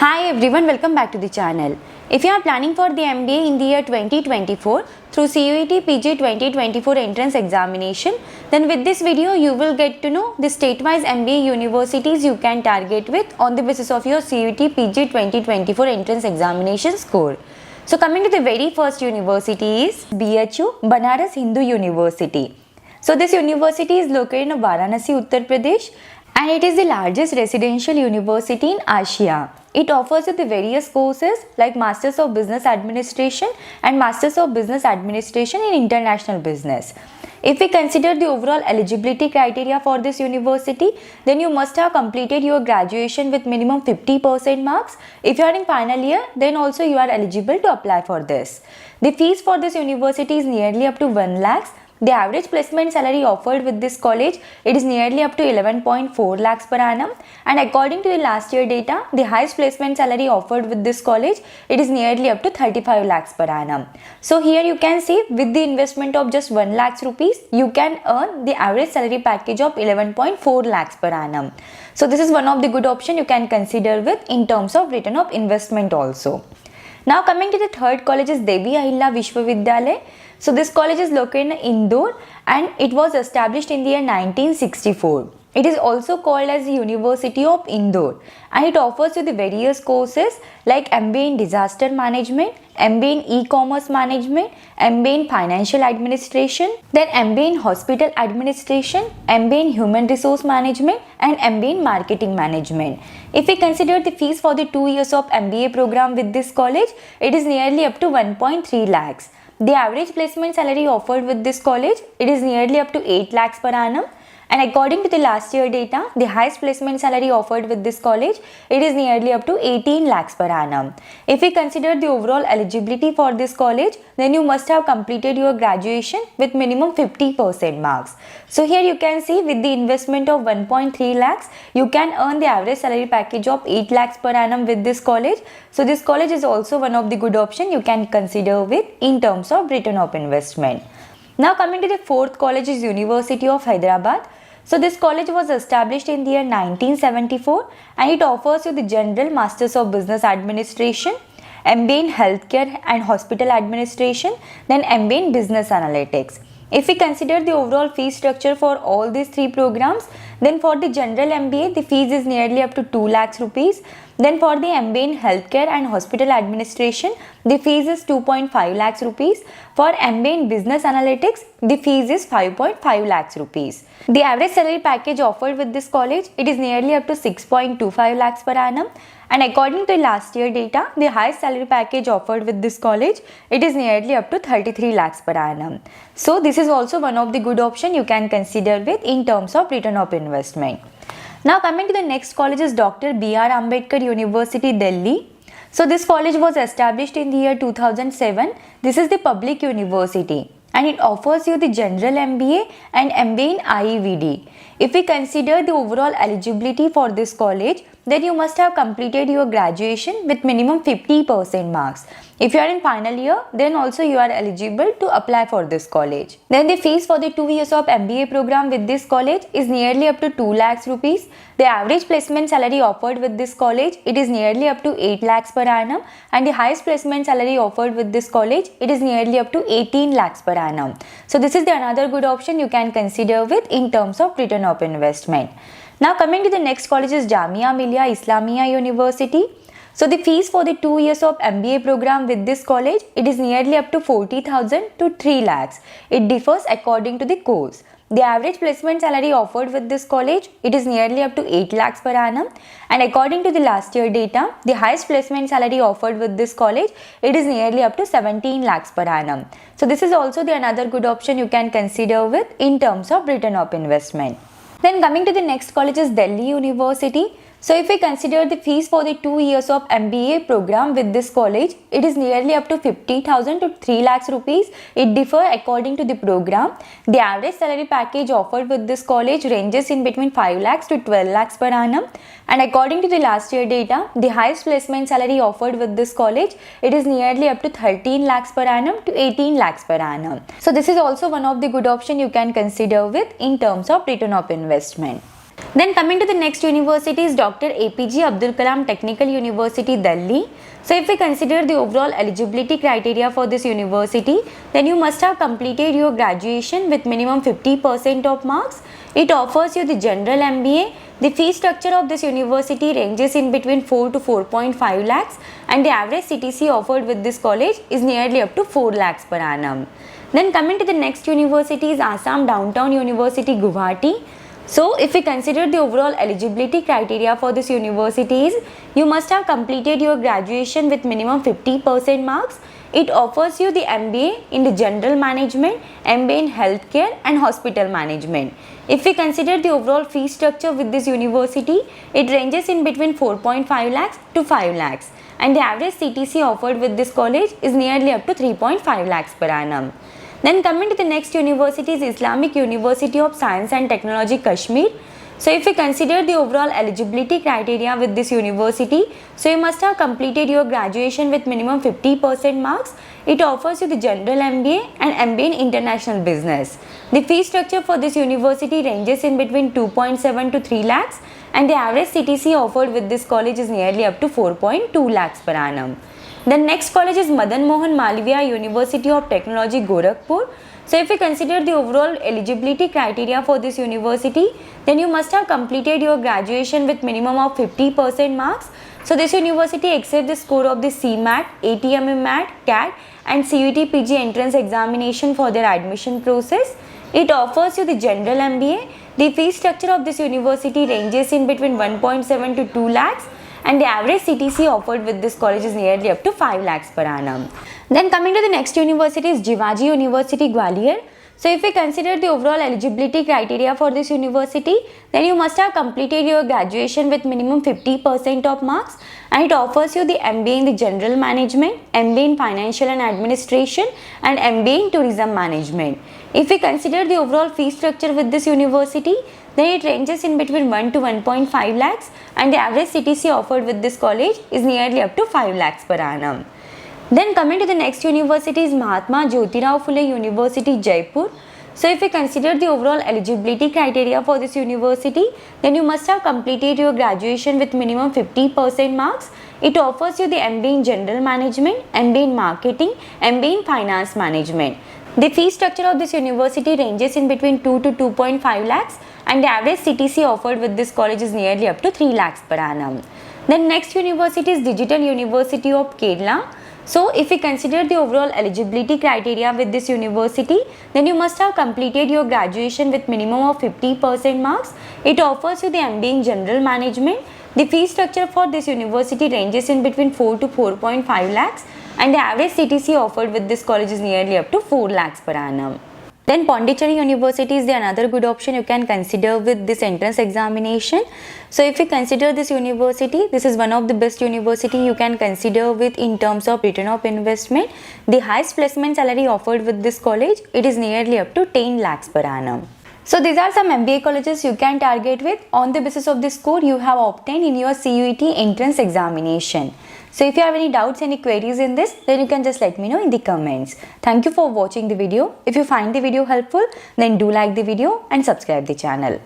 Hi everyone, welcome back to the channel. If you are planning for the MBA in the year 2024 through CUET PG 2024 entrance examination, then with this video you will get to know the state-wise MBA universities you can target with on the basis of your CUET PG 2024 entrance examination score. So coming to the very first university is BHU, Banaras Hindu University. So this university is located in Varanasi, Uttar Pradesh, and it is the largest residential university in Asia. It offers you the various courses like Masters of Business Administration and Masters of Business Administration in International Business. If we consider the overall eligibility criteria for this university, then you must have completed your graduation with minimum 50% marks. If you are in final year, then also you are eligible to apply for this. The fees for this university is nearly up to 1 lakhs. The average placement salary offered with this college, it is nearly up to 11.4 lakhs per annum, and according to the last year data, the highest placement salary offered with this college, it is nearly up to 35 lakhs per annum. So here you can see with the investment of just 1 lakhs rupees, you can earn the average salary package of 11.4 lakhs per annum. So this is one of the good option you can consider with in terms of return of investment also. Now coming to the third college is Devi Ahilya Vishwavidyalaya. So this college is located in Indore and it was established in the year 1964. It is also called as the University of Indore and it offers you the various courses like MBA in Disaster Management, MBA in E-Commerce Management, MBA in Financial Administration, then MBA in Hospital Administration, MBA in Human Resource Management and MBA in Marketing Management. If we consider the fees for the 2 years of MBA program with this college, it is nearly up to 1.3 lakhs. The average placement salary offered with this college, it is nearly up to 8 lakhs per annum. And according to the last year data, the highest placement salary offered with this college, it is nearly up to 18 lakhs per annum. If we consider the overall eligibility for this college, then you must have completed your graduation with minimum 50% marks. So here you can see with the investment of 1.3 lakhs, you can earn the average salary package of 8 lakhs per annum with this college. So this college is also one of the good option you can consider with in terms of return of investment. Now coming to the fourth college is University of Hyderabad. So this college was established in the year 1974 and it offers you the General Masters of Business Administration, MBA in Healthcare and Hospital Administration, then MBA in Business Analytics. If we consider the overall fee structure for all these three programs, then for the General MBA, the fees is nearly up to 2 lakhs rupees. Then for the MBA in Healthcare and Hospital Administration, the fees is 2.5 lakhs rupees. For MBA in Business Analytics, the fees is 5.5 lakhs rupees. The average salary package offered with this college, it is nearly up to 6.25 lakhs per annum. And according to last year data, the highest salary package offered with this college, it is nearly up to 33 lakhs per annum. So this is also one of the good option you can consider with in terms of return of investment. Now coming to the next college is Dr. B.R. Ambedkar University, Delhi. So this college was established in the year 2007. This is the public university and it offers you the General MBA and MBA in IEVD. If we consider the overall eligibility for this college, then you must have completed your graduation with minimum 50% marks. If you are in final year, then also you are eligible to apply for this college. Then the fees for the 2 years of MBA program with this college is nearly up to 2 lakhs rupees. The average placement salary offered with this college, it is nearly up to 8 lakhs per annum and the highest placement salary offered with this college, it is nearly up to 18 lakhs per annum. So this is the another good option you can consider with in terms of return of investment. Now coming to the next college is Jamia Millia Islamia University. So the fees for the 2 years of MBA program with this college, it is nearly up to 40,000 to 3 lakhs. It differs according to the course. The average placement salary offered with this college, it is nearly up to 8 lakhs per annum. And according to the last year data, the highest placement salary offered with this college, it is nearly up to 17 lakhs per annum. So this is also the another good option you can consider with in terms of return of investment. Then coming to the next college is Delhi University. So if we consider the fees for the 2 years of MBA program with this college, it is nearly up to 50,000 to 3 lakhs rupees. It differs according to the program. The average salary package offered with this college ranges in between 5 lakhs to 12 lakhs per annum. And according to the last year data, the highest placement salary offered with this college, it is nearly up to 13 lakhs per annum to 18 lakhs per annum. So this is also one of the good option you can consider with in terms of return of investment. Then coming to the next university is Dr. APJ Abdul Kalam Technical University, Delhi. So if we consider the overall eligibility criteria for this university, then you must have completed your graduation with minimum 50% of marks. It offers you the general MBA. The fee structure of this university ranges in between 4 to 4.5 lakhs and the average CTC offered with this college is nearly up to 4 lakhs per annum. Then coming to the next university is Assam Downtown University, Guwahati. So if we consider the overall eligibility criteria for this university is, you must have completed your graduation with minimum 50% marks. It offers you the MBA in the general management, MBA in healthcare and hospital management. If we consider the overall fee structure with this university, it ranges in between 4.5 lakhs to 5 lakhs and the average CTC offered with this college is nearly up to 3.5 lakhs per annum. Then coming to the next university is Islamic University of Science and Technology, Kashmir. So if we consider the overall eligibility criteria with this university, so you must have completed your graduation with minimum 50% marks. It offers you the general MBA and MBA in international business. The fee structure for this university ranges in between 2.7 to 3 lakhs and the average CTC offered with this college is nearly up to 4.2 lakhs per annum. The next college is Madan Mohan Malviya University of Technology, Gorakhpur. So if we consider the overall eligibility criteria for this university, then you must have completed your graduation with minimum of 50% marks. So this university accepts the score of the CMAT, ATM MAT, CAT and CUET PG entrance examination for their admission process. It offers you the general MBA. The fee structure of this university ranges in between 1.7 to 2 lakhs and the average CTC offered with this college is nearly up to 5 lakhs per annum. Then coming to the next university is Jivaji University, Gwalior. So if we consider the overall eligibility criteria for this university, then you must have completed your graduation with minimum 50% of marks and it offers you the MBA in the general management, MBA in financial and administration and MBA in tourism management. If we consider the overall fee structure with this university, then it ranges in between 1 to 1.5 lakhs and the average CTC offered with this college is nearly up to 5 lakhs per annum. Then coming to the next university is Mahatma Jyotirao Phule University, Jaipur. So if we consider the overall eligibility criteria for this university, then you must have completed your graduation with minimum 50% marks. It offers you the MBA in general management, MBA in marketing, MBA in finance management. The fee structure of this university ranges in between 2 to 2.5 lakhs and the average CTC offered with this college is nearly up to 3 lakhs per annum. Then next university is Digital University of Kerala. So if we consider the overall eligibility criteria with this university, then you must have completed your graduation with minimum of 50% marks. It offers you the MBA in general management. The fee structure for this university ranges in between 4 to 4.5 lakhs and the average CTC offered with this college is nearly up to 4 lakhs per annum. Then Pondicherry University is the another good option you can consider with this entrance examination. So if we consider this university, this is one of the best university you can consider with in terms of return of investment. The highest placement salary offered with this college, it is nearly up to 10 lakhs per annum. So these are some MBA colleges you can target with on the basis of the score you have obtained in your CUET entrance examination. So if you have any doubts, any queries in this, then you can just let me know in the comments. Thank you for watching the video. If you find the video helpful, then do like the video and subscribe the channel.